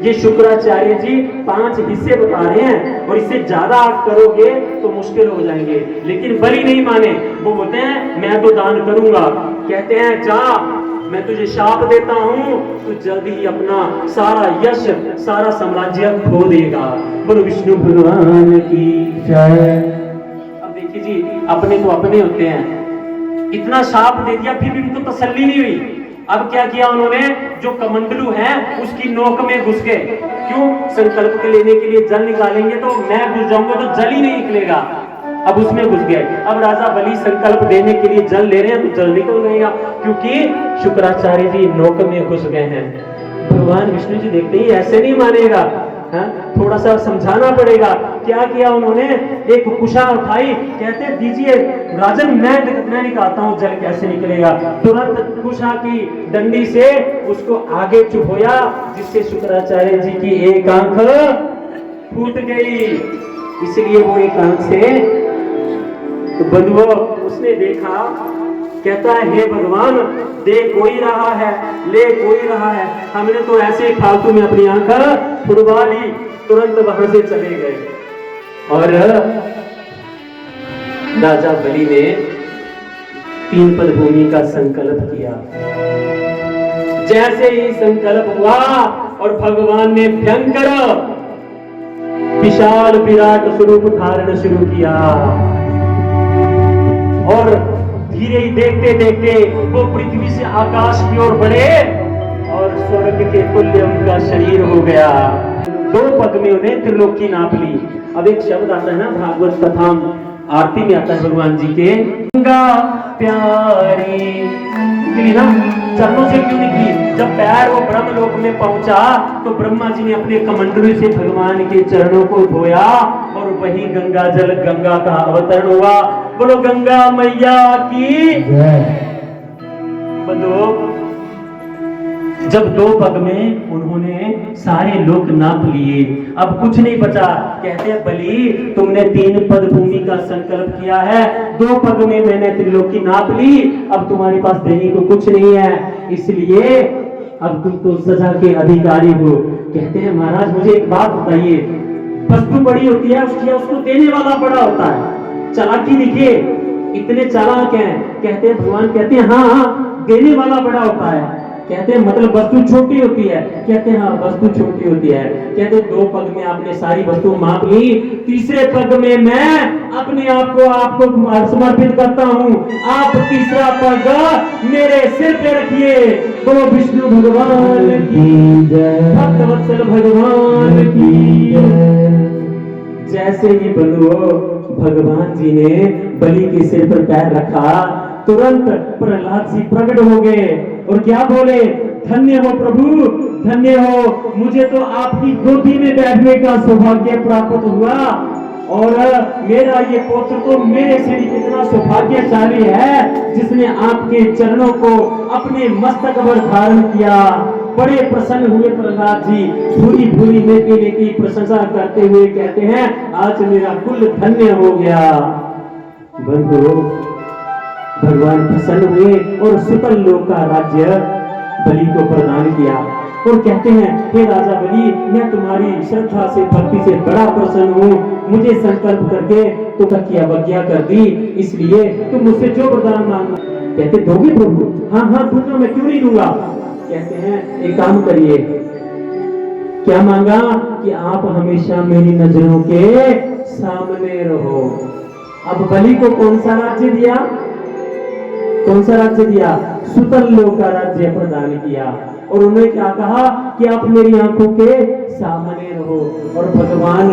ये शुक्राचार्य जी 5 हिस्से बता रहे हैं और इससे ज्यादा आप करोगे तो मुश्किल हो जाएंगे। लेकिन बलि नहीं माने, वो बोलते हैं मैं तो दान करूंगा। कहते हैं जा मैं तुझे शाप देता हूं, तू जल्दी ही अपना सारा यश सारा साम्राज्य खो देगा। बोलो विष्णु भगवान की जय। अब देखिए जी अपने तो अपने होते हैं, इतना शाप दे दिया फिर भी उनको तसल्ली नहीं हुई। अब क्या किया उन्होंने, जो कमंडलू है उसकी नोक में घुस गए। क्यों? संकल्प के लेने के लिए जल निकालेंगे तो मैं घुस जाऊंगा तो जल ही नहीं निकलेगा। अब उसमें घुस गए। अब राजा बलि संकल्प देने के लिए जल ले रहे हैं तो जल निकल गएगा, क्योंकि शुक्राचार्य जी नोक में घुस गए हैं। भगवान विष्णु जी देखते ही ऐसे नहीं मानेगा, थोड़ा सा समझाना पड़ेगा। क्या किया उन्होंने, एक कुशा उठाई, कहते दीजिए राजन मैं निकालता हूं जल कैसे निकलेगा। तुरंत कुशा की डंडी से उसको आगे चुभोया, जिससे शुक्राचार्य जी की एक आंख फूट गई। इसलिए वो एक आंख से तो बंधुओं उसने देखा, कहता है हे भगवान दे कोई रहा है ले कोई रहा है, हमने तो ऐसे फालतू में अपनी आंख फुड़वा ली। तुरंत वहां से चले गए और राजा बलि ने 3 पद भूमि का संकल्प किया। जैसे ही संकल्प हुआ और भगवान ने भयंकर विशाल विराट स्वरूप धारण शुरू किया और धीरे ही देखते देखते वो पृथ्वी से आकाश की ओर बढ़े और स्वर्ग के तुल्य उनका शरीर हो गया। 2 पग में उन्हें त्रिलोकी नाप ली। अब एक शब्द आता है ना भागवत कथा आरती में आता है भगवान जी के, गंगा प्यारी ना चरणों से क्यों निकली। जब पैर वो ब्रह्मलोक में पहुंचा तो ब्रह्मा जी ने अपने कमंडलू से भगवान के चरणों को धोया और वही गंगा जल गंगा का अवतरण हुआ। बोलो गंगा मैया की बंधुओं, जब 2 पग में उन्होंने सारे लोक नाप लिए, अब कुछ नहीं बचा। कहते हैं बलि तुमने 3 पद भूमि का संकल्प किया है, 2 पग में मैंने त्रिलोकी नाप ली, अब तुम्हारे पास देने को कुछ नहीं है, इसलिए अब तुम तो सजा के अधिकारी हो। कहते हैं महाराज मुझे एक बात बताइए, वस्तु बड़ी होती है उसको देने वाला बड़ा होता है। चालाकी दिखिए, इतने चालाक हैं। कहते हैं भगवान कहते हैं हाँ देने वाला बड़ा होता है। कहते हैं मतलब वस्तु छोटी होती है। कहते हैं हाँ वस्तु छोटी होती है। कहते हैं 2 पग में आपने सारी वस्तु माप ली, 3रे पग में मैं अपने आप को आपको समर्पित करता हूँ, आप 3रा पग मेरे सिर पे रखिए। बोलो विष्णु भगवान की जय, भक्तवत्सल भगवान की जय। जैसे ही बंधुओं भगवान जी ने बलि के सिर पर पैर रखा, तुरंत प्रहलाद जी प्रकट हो गए और क्या बोले, धन्य हो प्रभु धन्य हो, मुझे तो आपकी गोदी में बैठने का सौभाग्य प्राप्त हुआ और मेरा ये पुत्र तो मेरे से कितना सौभाग्यशाली है जिसने आपके चरणों को अपने मस्तक पर धारण किया। बड़े प्रसन्न हुए प्रहलाद जी, भूरी भूरी नेकी की प्रशंसा करते हुए कहते हैं आज मेरा कुल धन्य हो गया। बंधुओं भगवान प्रसन्न हुए और सुतल लोक का राज्य बलि को प्रदान किया और कहते हैं हे राजा बलि मैं तुम्हारी श्रद्धा से भक्ति से बड़ा प्रसन्न हूँ, मुझे संकल्प करके तुमकी अवज्ञा कर दी, इसलिए तुम मुझसे जो वरदान मांगो। कहते दोगे प्रभु? हाँ हाँ दूंगा, मैं क्यों नहीं दूंगा। कहते हैं एक काम करिए, क्या मांगा कि आप हमेशा मेरी नजरों के सामने रहो। अब बलि को कौन सा राज्य दिया? कौन सा राज्य दिया? सुतल लोक का राज्य प्रदान किया और उन्होंने क्या कहा कि आप मेरी आंखों के सामने रहो और भगवान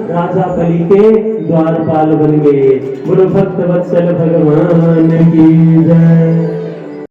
राजा बलि के द्वारपाल बन गए। बोलो भक्तवत्सल भगवान की जय।